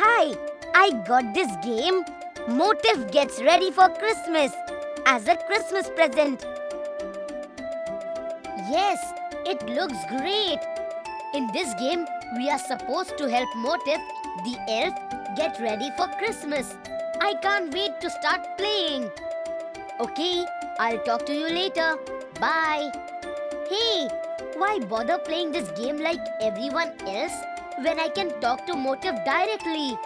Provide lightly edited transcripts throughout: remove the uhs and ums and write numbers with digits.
Hi, I got this game. Motive gets ready for Christmas as a Christmas present. Yes, it looks great. In this game, we are supposed to help Motive, the elf, get ready for Christmas. I can't wait to start playing. Okay, I'll talk to you later. Bye. Hey, why bother playing this game like everyone else when I can talk to Motive directly?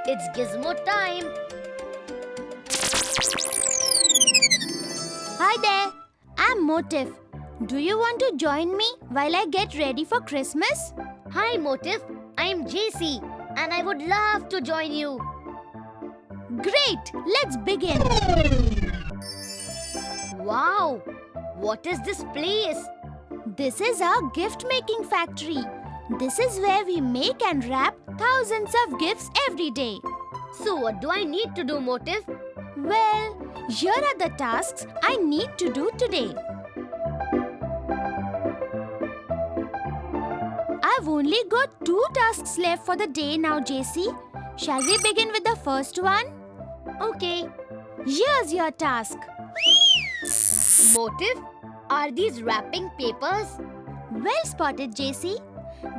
It's Gizmo time. Hi there, I'm Motive. Do you want to join me while I get ready for Christmas? Hi Motive, I'm JC and I would love to join you. Great, let's begin. Wow, what is this place? This is our gift-making factory. This is where we make and wrap thousands of gifts every day. So what do I need to do, Motive? Well, here are the tasks I need to do today. I've only got 2 tasks left for the day now, JC. Shall we begin with the first one? Okay. Here's your task. Motive, are these wrapping papers? Well spotted, JC.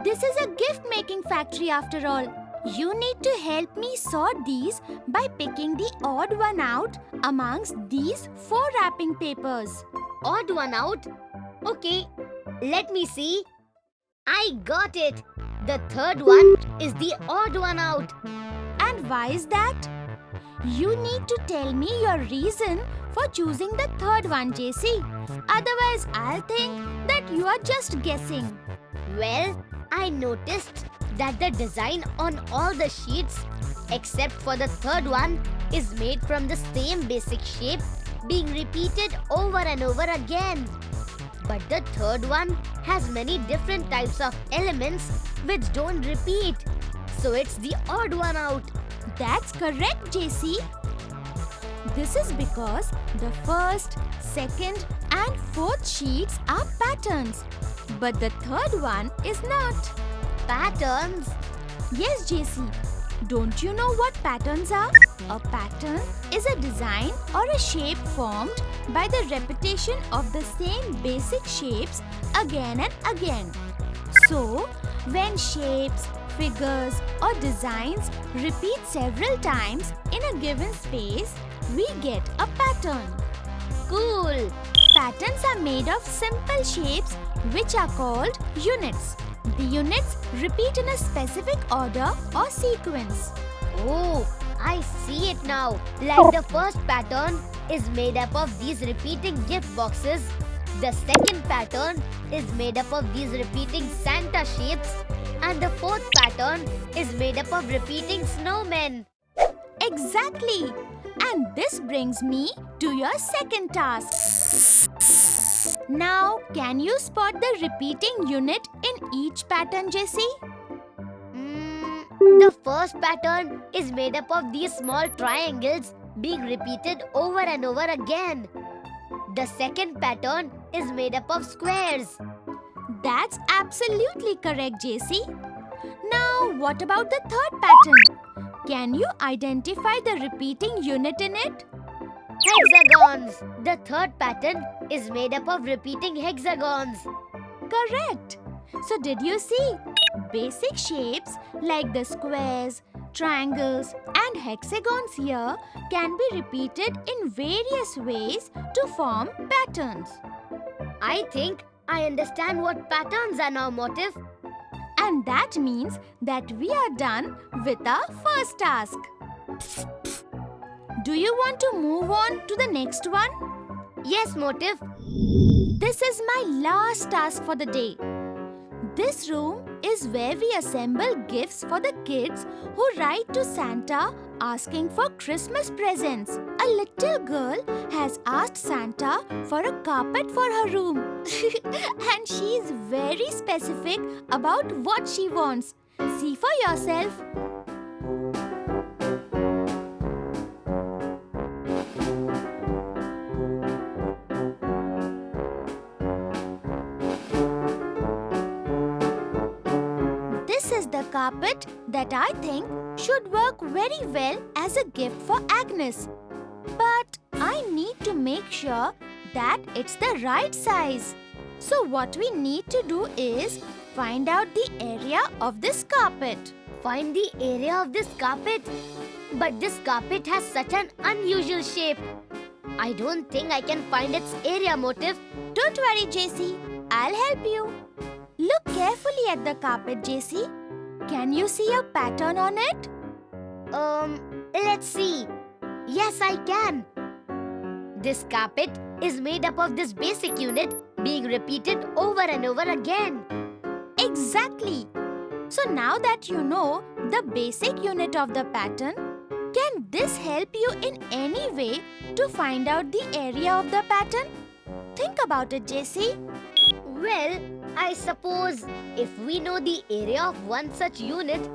This is a gift-making factory after all. You need to help me sort these by picking the odd one out amongst these 4 wrapping papers. Odd one out? Okay, let me see. I got it. The third one is the odd one out. And why is that? You need to tell me your reason for choosing the third one, JC. Otherwise, I'll think that you are just guessing. Well, I noticed that the design on all the sheets, except for the third one, is made from the same basic shape being repeated over and over again. But the third one has many different types of elements which don't repeat. So it's the odd one out. That's correct, JC. This is because the first, second and fourth sheets are patterns. But the third one is not. Patterns? Yes, JC. Don't you know what patterns are? A pattern is a design or a shape formed by the repetition of the same basic shapes again and again. So, when shapes, figures or designs repeat several times in a given space, we get a pattern. Cool! Patterns are made of simple shapes which are called units. The units repeat in a specific order or sequence. Oh, I see it now. Like the first pattern is made up of these repeating gift boxes. The second pattern is made up of these repeating Santa shapes. And the fourth pattern is made up of repeating snowmen. Exactly! And this brings me to your second task. Now, can you spot the repeating unit in each pattern, JC? The first pattern is made up of these small triangles being repeated over and over again. The second pattern is made up of squares. That's absolutely correct, JC. Now, what about the third pattern? Can you identify the repeating unit in it? Hexagons. The third pattern is made up of repeating hexagons. Correct. So, did you see? Basic shapes like the squares, triangles and hexagons here can be repeated in various ways to form patterns. I think I understand what patterns are now, Motive. And that means that we are done with our first task. Do you want to move on to the next one? Yes, Motive. This is my last task for the day. This room is where we assemble gifts for the kids who write to Santa asking for Christmas presents. A little girl has asked Santa for a carpet for her room. And she is very specific about what she wants. See for yourself. This is the carpet that I think should work very well as a gift for Agnes. But I need to make sure that it's the right size. So what we need to do is find out the area of this carpet. Find the area of this carpet? But this carpet has such an unusual shape. I don't think I can find its area, Motif. Don't worry, JC. I'll help you. Look carefully at the carpet, JC. Can you see a pattern on it? Let's see. Yes, I can. This carpet is made up of this basic unit being repeated over and over again. Exactly. So now that you know the basic unit of the pattern, can this help you in any way to find out the area of the pattern? Think about it, JC. Well, I suppose if we know the area of one such unit,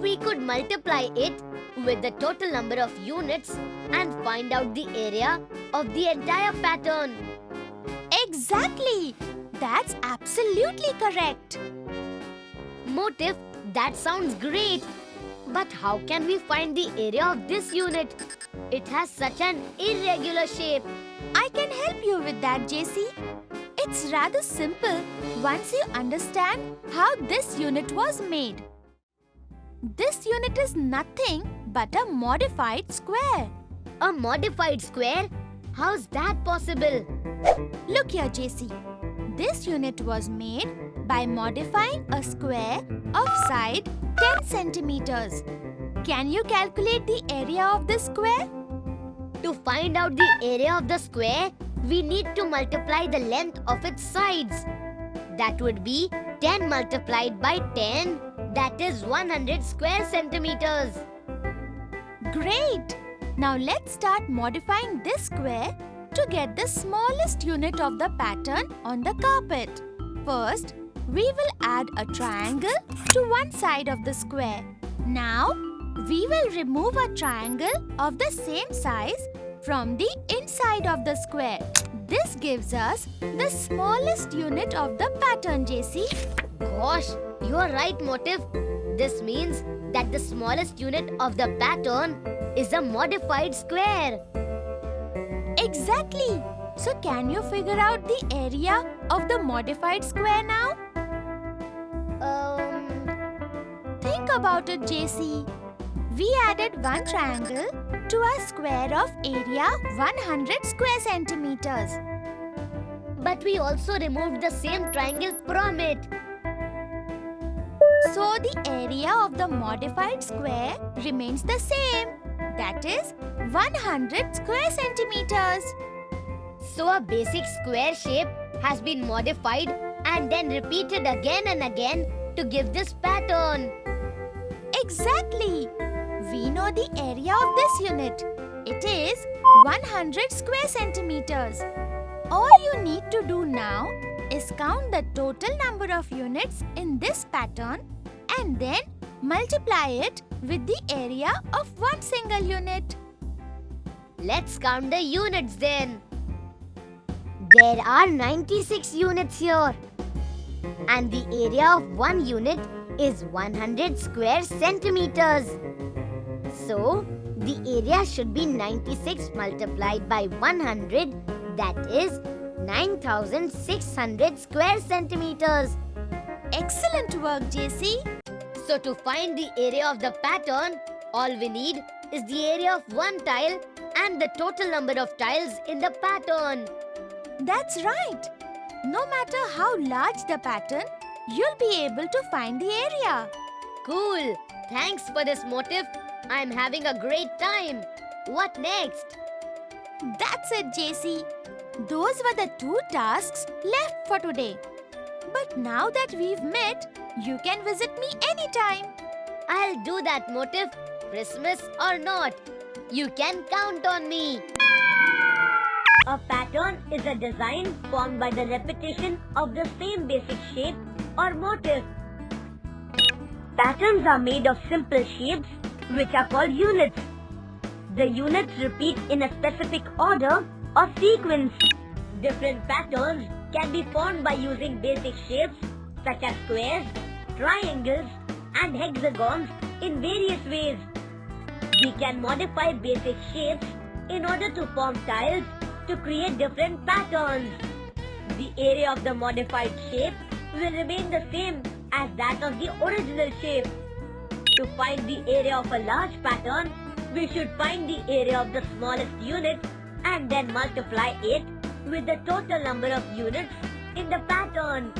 we could multiply it with the total number of units and find out the area of the entire pattern. Exactly. That's absolutely correct. Motif, that sounds great. But how can we find the area of this unit? It has such an irregular shape. I can help you with that, JC. It's rather simple once you understand how this unit was made. This unit is nothing but a modified square. A modified square? How's that possible? Look here, JC. This unit was made by modifying a square of side 10 centimeters. Can you calculate the area of this square? To find out the area of the square, we need to multiply the length of its sides. That would be 10 multiplied by 10, that is 100 square centimeters. Great! Now let's start modifying this square to get the smallest unit of the pattern on the carpet. First, we will add a triangle to one side of the square. Now, we will remove a triangle of the same size from the inside of the square. This gives us the smallest unit of the pattern, JC. Gosh, you are right, Motif. This means that the smallest unit of the pattern is a modified square. Exactly. So can you figure out the area of the modified square now? Think about it, JC. We added one triangle to a square of area 100 square centimeters. But we also removed the same triangle from it. So the area of the modified square remains the same. That is 100 square centimeters. So a basic square shape has been modified and then repeated again and again to give this pattern. Exactly. We know the area of this unit. It is 100 square centimeters. All you need to do now is count the total number of units in this pattern and then multiply it with the area of one single unit. Let's count the units then. There are 96 units here. And the area of one unit is 100 square centimeters. So, the area should be 96 multiplied by 100, that is 9,600 square centimeters. Excellent work, JC. So to find the area of the pattern, all we need is the area of one tile and the total number of tiles in the pattern. That's right. No matter how large the pattern, you'll be able to find the area. Cool. Thanks for this, Motif. I'm having a great time. What next? That's it, JC. Those were the 2 tasks left for today. But now that we've met, you can visit me anytime. I'll do that, Motif. Christmas or not. You can count on me. A pattern is a design formed by the repetition of the same basic shape or motif. Patterns are made of simple shapes which are called units. The units repeat in a specific order or sequence. Different patterns can be formed by using basic shapes such as squares, triangles and hexagons in various ways. We can modify basic shapes in order to form tiles to create different patterns. The area of the modified shape will remain the same as that of the original shape. To find the area of a large pattern, we should find the area of the smallest unit and then multiply it with the total number of units in the pattern.